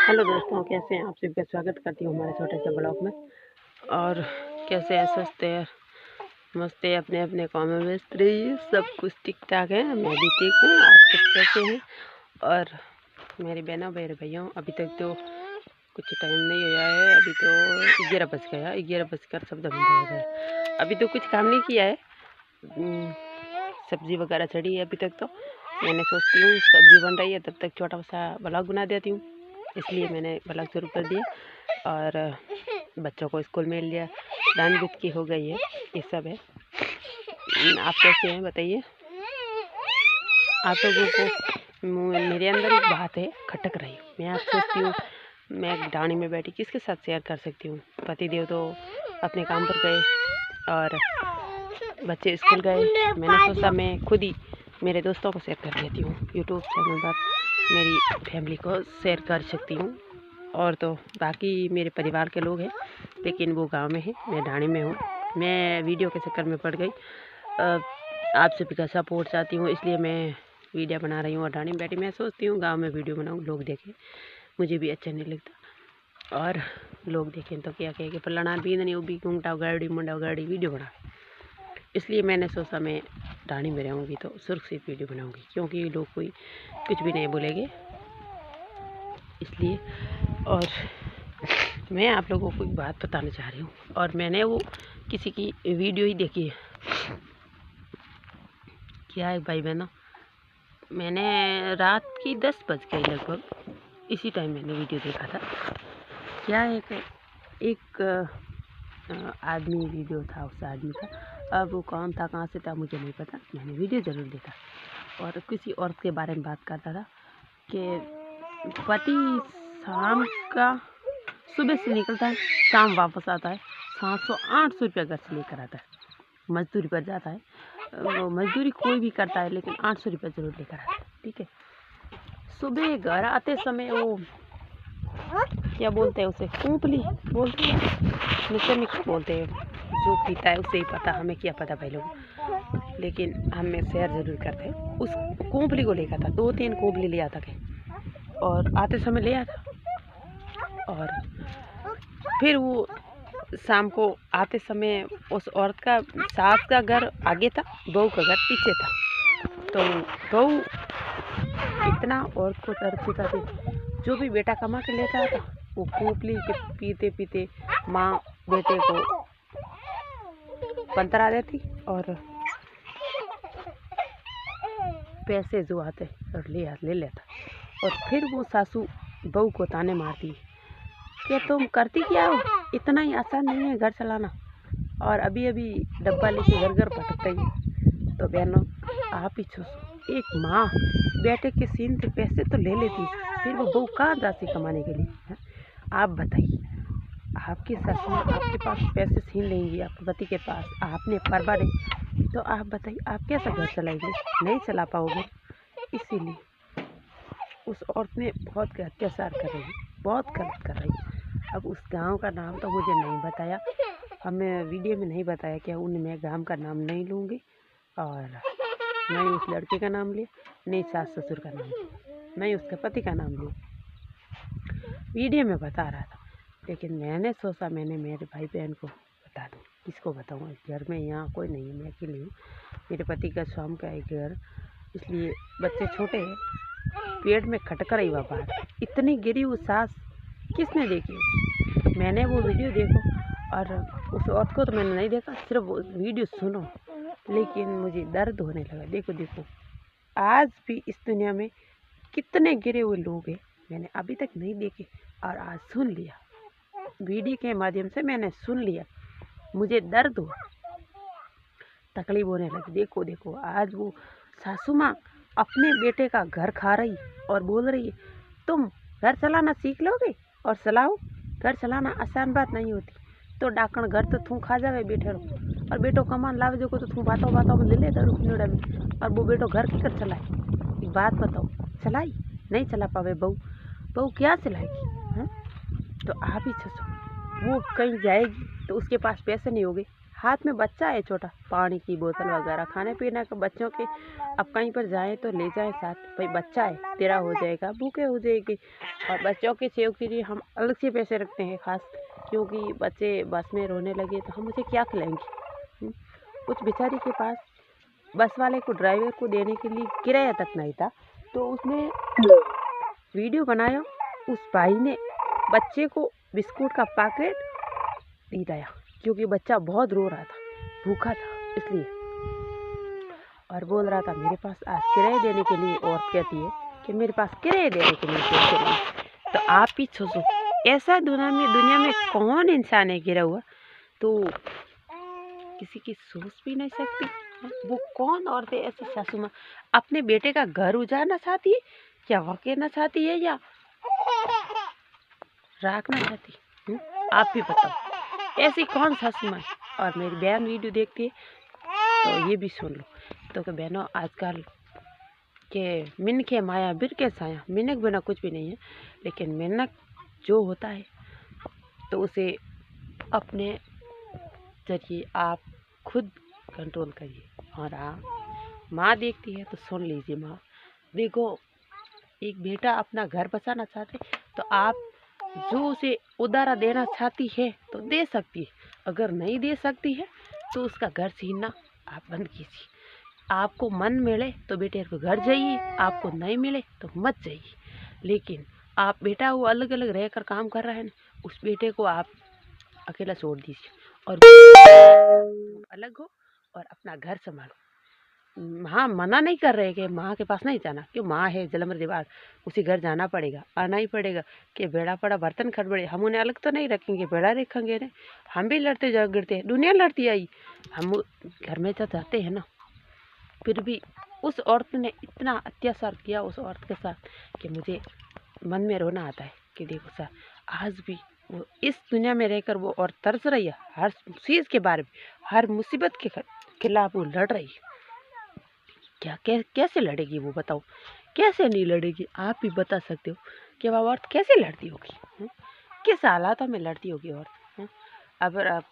Hello दोस्तों, कैसे हैं आप? सभी का स्वागत करती हूँ हमारे छोटे से ब्लॉग में। और कैसे हैं? स्वस्थ है, मस्त है, अपने अपने काम में व्यस्त रहिए। सब कुछ ठीक ठाक है, मैं भी ठीक हूँ। आप सब कैसे हैं? और मेरी बहनों मेरे भैया, अभी तक तो कुछ टाइम नहीं हुआ है। अभी तो 11 बज गया, 11 बजकर 14 मिनट हो गए। अभी तो कुछ काम नहीं किया है। सब्जी वगैरह चढ़ी है अभी तक। तो मैंने सोचती हूँ सब्जी बन रही है, तब तक छोटा सा ब्लॉग बना देती हूँ, इसलिए मैंने ब्लॉग शुरू कर दिया। और बच्चों को स्कूल में लिया, दान बीत की हो गई है, ये सब है। आप कैसे हैं बताइए? आप लोगों को मेरे अंदर एक बात है खटक रही हूँ। मैं आप सोचती हूँ मैं डाणी में बैठी किसके साथ शेयर कर सकती हूँ। पतिदेव तो अपने काम पर गए और बच्चे स्कूल गए। मैंने सोचा मैं खुद ही मेरे दोस्तों को शेयर कर देती हूँ, यूट्यूब चैनल पर मेरी फैमिली को शेयर कर सकती हूँ। और तो बाकी मेरे परिवार के लोग हैं, लेकिन वो गांव में है, मैं ढाणी में हूँ। मैं वीडियो के चक्कर में पड़ गई। आप सभी का सपोर्ट चाहती हूँ, इसलिए मैं वीडियो बना रही हूँ। और ढाणी में बैठी मैं सोचती हूँ गांव में वीडियो बनाऊँ, लोग देखें। मुझे भी अच्छा नहीं लगता, और लोग देखें तो क्या कहेंगे, फलाना भी नहीं, वो भी घूंघटा गाड़ी मुंडा गाड़ी वीडियो बना। इसलिए मैंने सोचा मैं ढाणी में रहूँगी तो सुरक्षित वीडियो बनाऊँगी, क्योंकि लोग कोई कुछ भी नहीं बोलेंगे, इसलिए। और मैं आप लोगों को एक बात बताना चाह रही हूँ, और मैंने वो किसी की वीडियो ही देखी है। क्या है भाई बहनों, मैंने रात की 10 बज गई लगभग, इसी टाइम मैंने वीडियो देखा था। क्या एक आदमी वीडियो था, उस आदमी का। अब वो कौन था, कहाँ से था, मुझे नहीं पता। मैंने वीडियो ज़रूर देखा, और किसी औरत के बारे में बात करता था कि पति शाम का सुबह से निकलता है, शाम वापस आता है, 700-800 रुपया घर से लेकर आता है। मजदूरी पर जाता है, वो मजदूरी कोई भी करता है, लेकिन 800 रुपया जरूर लेकर आता है, ठीक है। सुबह घर आते समय वो क्या बोलते हैं उसे, कूपली बोलते हैं, मिक्स बोलते हैं। जो पीता है उसे ही पता, हमें क्या पता भाई लोग, लेकिन हमें शेयर जरूर करते हैं। उस कूपली को लेकर था, 2-3 कूपली ले आता है, और आते समय ले आता। और फिर वो शाम को आते समय उस औरत का सास का घर आगे था, बहू का घर पीछे था। तो बहू इतना औरत को तरसता थी, जो भी बेटा कमा के लेता था वो कूपली के पीते पीते माँ बेटे को पंतरा देती, और पैसे जो आते और ले लेता। और फिर वो सासू बहू को ताने मारती कि तुम करती क्या हो, इतना ही आसान नहीं है घर चलाना, और अभी अभी डब्बा लेके घर घर भटकता ही। तो बहनों आप ही सोचो, एक माँ बेटे के सीन से पैसे तो ले लेती, फिर वो बहू कहाँ जाती कमाने के लिए है? आप बताइए, आपकी सास माँ आपके पास पैसे छीन लेंगी, आपके पति के पास, आपने परवा दे, तो आप बताइए आप कैसा घर चलाएंगे? नहीं चला पाओगे। इसीलिए उस औरत ने बहुत अत्याचार कर रही है, बहुत गलत कर रही है। अब उस गांव का नाम तो मुझे नहीं बताया, हमें वीडियो में नहीं बताया क्या मैं गांव का नाम नहीं लूँगी, और नहीं उस लड़के का नाम लिया, नहीं सास ससुर का नाम लिया, नहीं उसके पति का नाम लिया। वीडियो में बता रहा था, लेकिन मैंने सोचा मैंने मेरे भाई बहन को बता दूँ। किसको बताऊँ? घर में यहाँ कोई नहीं है, मैं अकेली हूँ। मेरे पति का शाम का एक घर, इसलिए बच्चे छोटे हैं, पेट में खटक रही वह बात। इतनी गिरी वो सास किसने देखी होगी? मैंने वो वीडियो देखो, और उस औरत को तो मैंने नहीं देखा, सिर्फ वो वीडियो सुनो, लेकिन मुझे दर्द होने लगा। देखो देखो, आज भी इस दुनिया में कितने गिरे हुए लोग हैं, मैंने अभी तक नहीं देखे, और आज सुन लिया, वीडियो के माध्यम से मैंने सुन लिया, मुझे दर्द हुआ, तकलीफ होने लगी। देखो देखो, आज वो सासू माँ अपने बेटे का घर खा रही और बोल रही है तुम घर चलाना सीख लोगे और चलाओ। घर चलाना आसान बात नहीं होती, तो डाकण घर तो तू खा जावे बैठे रहो, और बेटो कमान लावे जो को तो तू बातों बातों में ले ले दरू खिलड़ा में, और वो बेटो घर की कर चलाए। एक बात बताओ, चलाई नहीं चला पावे बहू, बहू क्या चलाएगी? हैं? तो आप ही सोचो, वो कहीं जाएगी तो उसके पास पैसे नहीं होंगे, हाथ में बच्चा है छोटा, पानी की बोतल वगैरह खाने पीने का बच्चों के, अब कहीं पर जाएं तो ले जाएं साथ। भाई बच्चा है, तेरा हो जाएगा, भूखे हो जाएगी। और बच्चों के सेव के लिए हम अलग से पैसे रखते हैं खास, क्योंकि बच्चे बस में रोने लगे तो हम उसे क्या खिलाएंगे। उस बेचारी के पास बस वाले को, ड्राइवर को देने के लिए किराया तक नहीं था, तो उसने वीडियो बनाया। उस भाई ने बच्चे को बिस्कुट का पैकेट दे दिया, क्योंकि बच्चा बहुत रो रहा था, भूखा था इसलिए, और बोल रहा था मेरे पास आज किराए देने के लिए। औरत कहती है कि मेरे पास किराए देने के लिए पैसे नहीं। तो आप ही सोचो, ऐसा दुनिया में कौन इंसान है गिरा हुआ, तो किसी की सोच भी नहीं सकती। वो कौन औरतें ऐसी सासू माँ अपने बेटे का घर उजाड़ना चाहती है, क्या वकेरना चाहती है, या रखना चाहती है? आप भी बताओ, ऐसी कौन सासू माँ। और मेरी बहन वीडियो देखती है तो ये भी सुन लो। तो कि बहनों, आजकल के मिनके माया बिर के साया, मिनक बिना कुछ भी नहीं है, लेकिन मिनक जो होता है तो उसे अपने जरिए आप खुद कंट्रोल करिए। और माँ देखती है तो सुन लीजिए। माँ देखो, एक बेटा अपना घर बसाना चाहते तो आप जो उसे उधारा देना चाहती है तो दे सकती है, अगर नहीं दे सकती है तो उसका घर छीनना आप बंद कीजिए। आपको मन मिले तो बेटे को घर जाइए, आपको नहीं मिले तो मत जाइए। लेकिन आप बेटा वो अलग अलग रहकर काम कर रहा है ना, उस बेटे को आप अकेला छोड़ दीजिए और अलग हो और अपना घर संभालो। हाँ, मना नहीं कर रहे कि माँ के पास नहीं जाना, क्यों, माँ है जलमर दीवार, उसी घर जाना पड़ेगा, आना ही पड़ेगा। कि बेड़ा पड़ा बर्तन खड़बड़े, हम उन्हें अलग तो नहीं रखेंगे, बेड़ा रखेंगे ना। हम भी लड़ते झगड़ते हैं, दुनिया लड़ती आई, हम घर में तो जाते हैं ना। फिर भी उस औरत ने इतना अत्याचार किया उस औरत के साथ कि मुझे मन में रोना आता है कि देखो सर, आज भी वो इस दुनिया में रहकर वो और तरस रही है, हर चीज़ के बारे में, हर मुसीबत के खिलाफ वो लड़ रही है। कैसे लड़ेगी वो, बताओ, कैसे नहीं लड़ेगी। आप भी बता सकते हो कि वह औरत कैसे लड़ती होगी, किस हालातों में लड़ती होगी औरत। अगर आप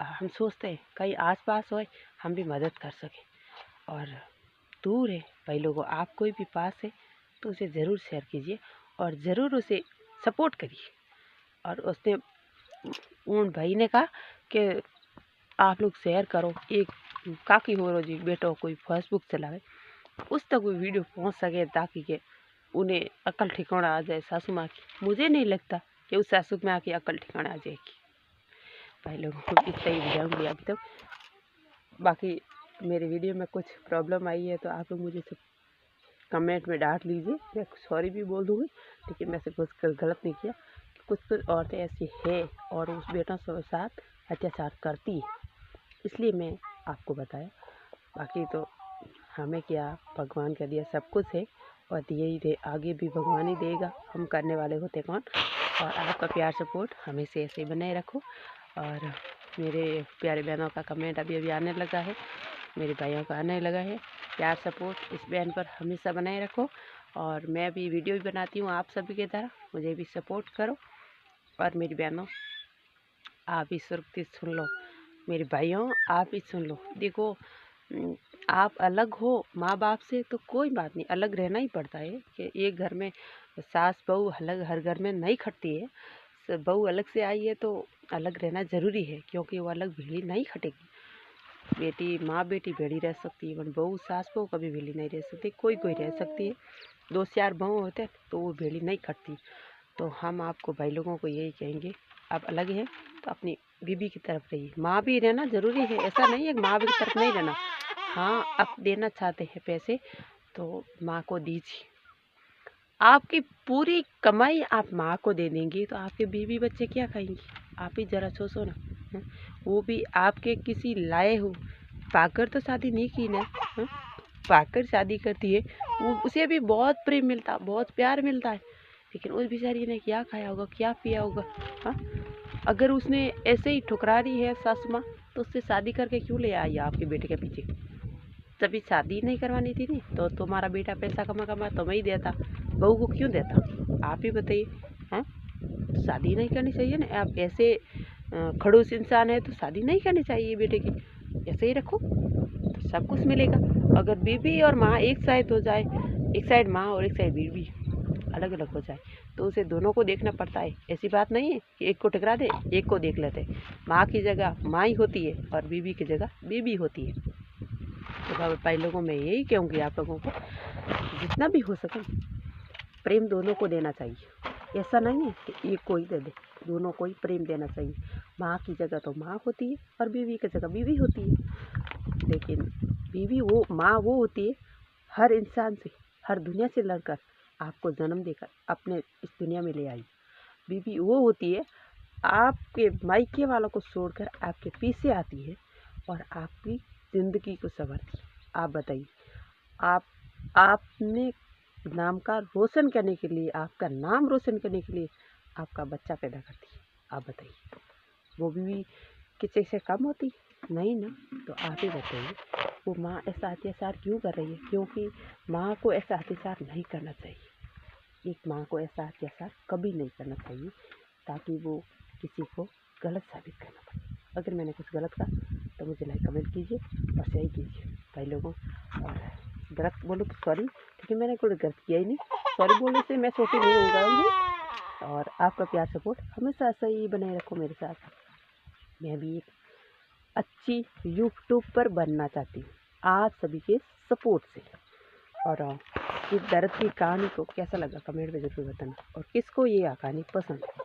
हम सोचते हैं कहीं आस पास हो, हम भी मदद कर सकें, और दूर है भाई लोगों, आप कोई भी पास है तो उसे ज़रूर शेयर कीजिए और ज़रूर उसे सपोर्ट करिए। और उसने उन भाई ने कहा कि आप लोग शेयर करो, एक काकी हो रो जी बेटो कोई फेसबुक चलावे, उस तक वो वीडियो पहुंच सके, ताकि के उन्हें अकल ठिकाना आ जाए सासू माँ की। मुझे नहीं लगता कि उस सासू माँ की अकल ठिकाना आ जाएगी। भाई लोगों को इतना ही बुझाऊँगी अभी तक। बाकी मेरे वीडियो में कुछ प्रॉब्लम आई है तो आप लोग मुझे सब कमेंट में डांट लीजिए, मैं सॉरी भी बोल दूँगी, लेकिन मैं से कुछ गलत नहीं किया। कुछ औरतें ऐसी है और उस बेटों के साथ अत्याचार करती है, इसलिए मैं आपको बताया। बाकी तो हमें क्या, भगवान का दिया सब कुछ है और दिए ही दे, आगे भी भगवान ही देगा, हम करने वाले होते कौन। और आपका प्यार सपोर्ट हमेशा ऐसे ही बनाए रखो। और मेरे प्यारे बहनों का कमेंट अभी अभी आने लगा है, मेरे भाइयों का आने लगा है। प्यार सपोर्ट इस बहन पर हमेशा बनाए रखो। और मैं भी वीडियो भी बनाती हूँ आप सभी की तरह, मुझे भी सपोर्ट करो। और मेरी बहनों, आप भी सुरक्षित सुन लो, मेरे भाइयों आप भी सुन लो। देखो, आप अलग हो माँ बाप से तो कोई बात नहीं, अलग रहना ही पड़ता है। कि एक घर में सास बहू अलग हर घर में नहीं खटती है। बहू अलग से आई है तो अलग रहना ज़रूरी है, क्योंकि वो अलग भेड़ी नहीं खटेगी। बेटी माँ बेटी भेड़ी रह सकती है, बहू सास बहू कभी भेड़ी नहीं रह सकती। कोई रह सकती है, 2-4 बहू होते हैं तो वो भेड़ी नहीं खटती। तो हम आपको भाई लोगों को यही कहेंगे, आप अलग हैं तो अपनी बीबी की तरफ रहिए। माँ भी रहना ज़रूरी है, ऐसा नहीं है कि माँ की तरफ नहीं रहना। हाँ, आप देना चाहते हैं पैसे तो माँ को दीजिए। आपकी पूरी कमाई आप माँ को दे देंगी तो आपके बीवी बच्चे क्या खाएंगे, आप ही ज़रा सोचो ना। वो भी आपके किसी लाए हो, पाकर तो शादी नहीं की ना, पाकर शादी करती है, वो उसे भी बहुत प्रेम मिलता, बहुत प्यार मिलता है, लेकिन उस बेचारी ने क्या खाया होगा, क्या पिया होगा। हाँ, अगर उसने ऐसे ही ठुकरा रही है सासू माँ, तो उससे शादी करके क्यों ले आई आपके बेटे के पीछे। तभी शादी नहीं करवानी थी नहीं तो तुम्हारा बेटा पैसा कमा तुम्हें ही देता, बहू को क्यों देता, आप ही बताइए। हाँ, शादी नहीं करनी चाहिए ना। आप ऐसे खड़ूस इंसान है तो शादी नहीं करनी चाहिए बेटे की, ऐसे ही रखो तो सब कुछ मिलेगा। अगर बीवी और माँ एक साइड हो जाए, एक साइड माँ और एक साइड बीवी अलग अलग हो जाए तो उसे दोनों को देखना पड़ता है। ऐसी बात नहीं है कि एक को टकरा दे, एक को देख लेते। माँ की जगह माँ ही होती है और बीवी की जगह बीवी होती है। तो भाई लोगों में यही कहूँगी आप लोगों को, जितना भी हो सके प्रेम दोनों को देना चाहिए। ऐसा नहीं है कि एक को ही दे दे, दोनों को ही प्रेम देना चाहिए। माँ की जगह तो माँ होती है और बीवी की जगह बीवी होती है। लेकिन बीवी वो माँ वो होती है हर इंसान से, हर दुनिया से लड़कर आपको जन्म देकर अपने इस दुनिया में ले आई। बीवी वो होती है आपके मायके वालों को छोड़कर आपके पीछे आती है और आपकी ज़िंदगी को संवारती है। आप बताइए, आपने नाम का रोशन करने के लिए, आपका नाम रोशन करने के लिए आपका बच्चा पैदा करती है। आप बताइए वो बीवी किसी से कम होती? नहीं ना। तो आप ही बताइए वो माँ ऐसा अत्याचार क्यों कर रही है? क्योंकि माँ को ऐसा अत्याचार नहीं करना चाहिए। एक माँ को ऐसा अत्याचार कभी नहीं करना चाहिए ताकि वो किसी को गलत साबित करना पड़े। अगर मैंने कुछ गलत कहा तो मुझे लाइक कमेंट कीजिए और शेयर कीजिए भाई लोगों। और गलत बोलो तो सॉरी, क्योंकि मैंने कोई गलत किया ही नहीं। सॉरी बोलने से मैं छोटी नहीं होऊंगा। और आपका प्यार सपोर्ट हमेशा ऐसा ही बनाए रखो मेरे साथ। मैं भी एक अच्छी यूट्यूब पर बनना चाहती हूँ आप सभी के सपोर्ट से। और इस दर्द की कहानी को कैसा लगा कमेंट में ज़रूर बताना, और किसको ये कहानी पसंद है।